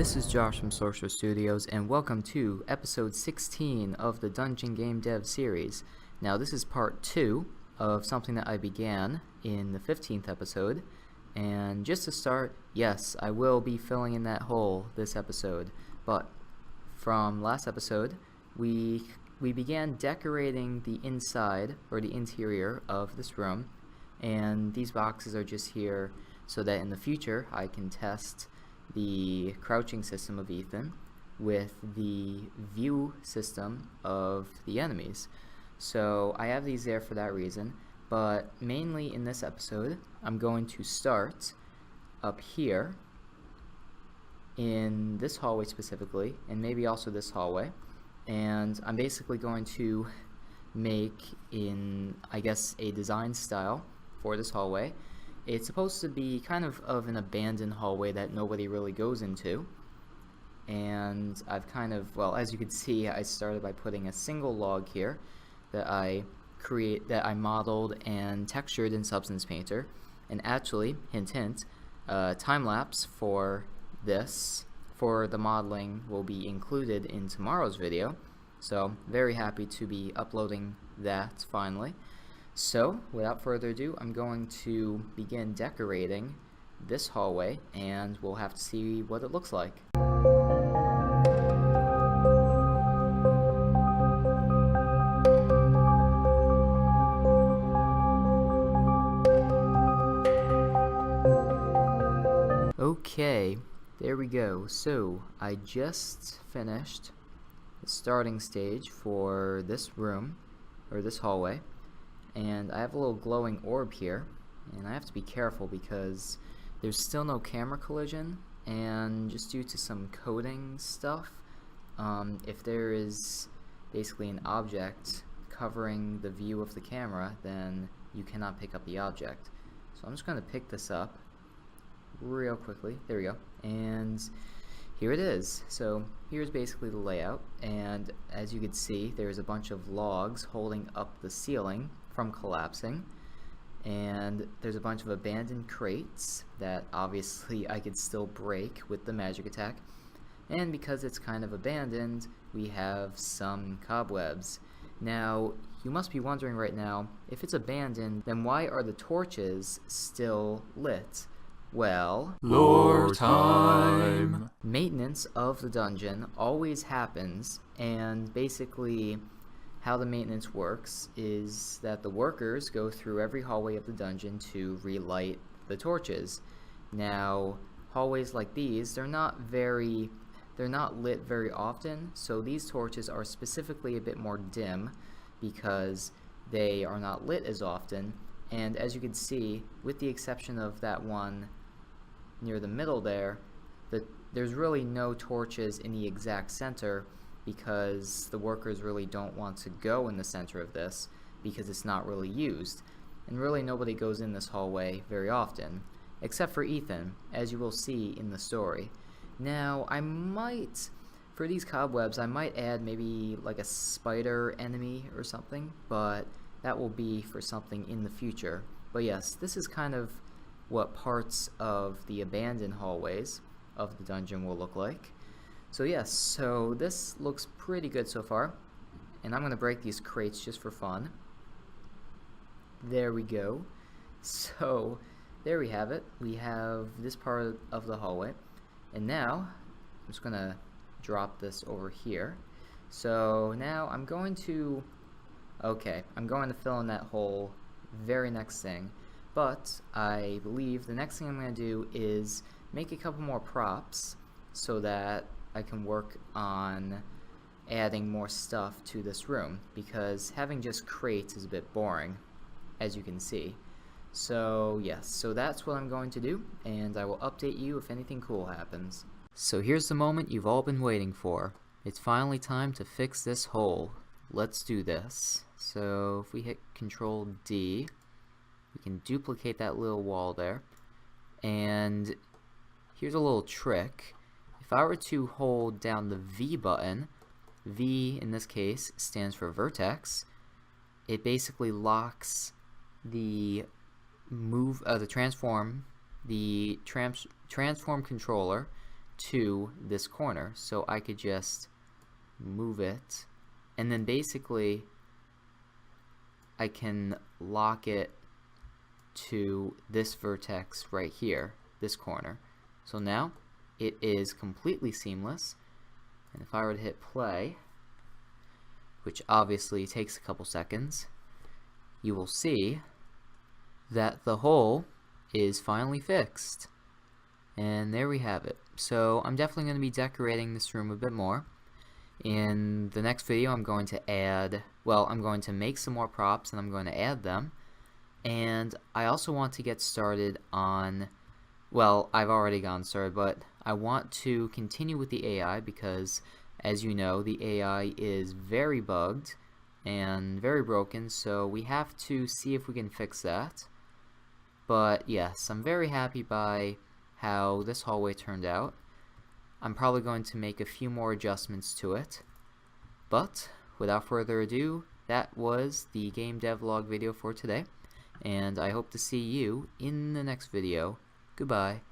this is Josh from Sorcerer Studios, and welcome to episode 16 of the Dungeon Game Dev series. Now, this is part 2 of something that I began in the 15th episode, and just to start, yes, I will be filling in that hole this episode, but from last episode, we began decorating the inside, or the interior of this room, and these boxes are just here so that in the future I can test the crouching system of Ethan with the view system of the enemies. So I have these there for that reason, but mainly in this episode I'm going to start up here in this hallway specifically, and maybe also this hallway, and I'm basically going to make in, I guess, a design style for this hallway. It's supposed to be kind of an abandoned hallway that nobody really goes into, and I've kind of, well, as you can see, I started by putting a single log here that I modeled and textured in Substance Painter, and actually, hint hint, time-lapse for this, for the modeling, will be included in tomorrow's video, so very happy to be uploading that finally. So, without further ado, I'm going to begin decorating this hallway, and we'll have to see what it looks like. Okay, there we go. So, I just finished the starting stage for this room, or this hallway. And I have a little glowing orb here, and I have to be careful because there's still no camera collision, and just due to some coding stuff, if there is basically an object covering the view of the camera, then you cannot pick up the object. So I'm just going to pick this up real quickly. There we go. And here it is. So here's basically the layout, and as you can see, there's a bunch of logs holding up the ceiling from collapsing, and there's a bunch of abandoned crates that obviously I could still break with the magic attack, and because it's kind of abandoned, we have some cobwebs. Now, you must be wondering right now, if it's abandoned, then why are the torches still lit? Well, lore time! Maintenance of the dungeon always happens, and basically how the maintenance works is that the workers go through every hallway of the dungeon to relight the torches. Now, hallways like these, they're not lit very often, so these torches are specifically a bit more dim because they are not lit as often, and as you can see, with the exception of that one near the middle there, there's really no torches in the exact center, because the workers really don't want to go in the center of this because it's not really used, and really nobody goes in this hallway very often except for Ethan, as you will see in the story. Now, I might, for these cobwebs, I might add maybe like a spider enemy or something, but that will be for something in the future. But yes, this is kind of what parts of the abandoned hallways of the dungeon will look like. So yes, so this looks pretty good so far, and I'm going to break these crates just for fun. There we go. So there we have it. We have this part of the hallway, and now I'm just going to drop this over here. So now I'm going to fill in that whole very next thing, but I believe the next thing I'm going to do is make a couple more props so that I can work on adding more stuff to this room, because having just crates is a bit boring, as you can see. So yes, so that's what I'm going to do, and I will update you if anything cool happens. So here's the moment you've all been waiting for. It's finally time to fix this hole. Let's do this. So if we hit Control D, we can duplicate that little wall there, and here's a little trick. If I were to hold down the V button, V in this case stands for vertex, it basically locks the transform controller to this corner. So I could just move it, and then basically I can lock it to this vertex right here, this corner. So now it is completely seamless, and if I were to hit play, which obviously takes a couple seconds, you will see that the hole is finally fixed. And there we have it. So I'm definitely going to be decorating this room a bit more. In the next video I'm going to add, well, I'm going to make some more props and I'm going to add them. And I also want to get started on, well, I've already gotten started, but I want to continue with the AI because, as you know, the AI is very bugged and very broken, so we have to see if we can fix that. But yes, I'm very happy by how this hallway turned out. I'm probably going to make a few more adjustments to it. But without further ado, that was the game devlog video for today, and I hope to see you in the next video. Goodbye.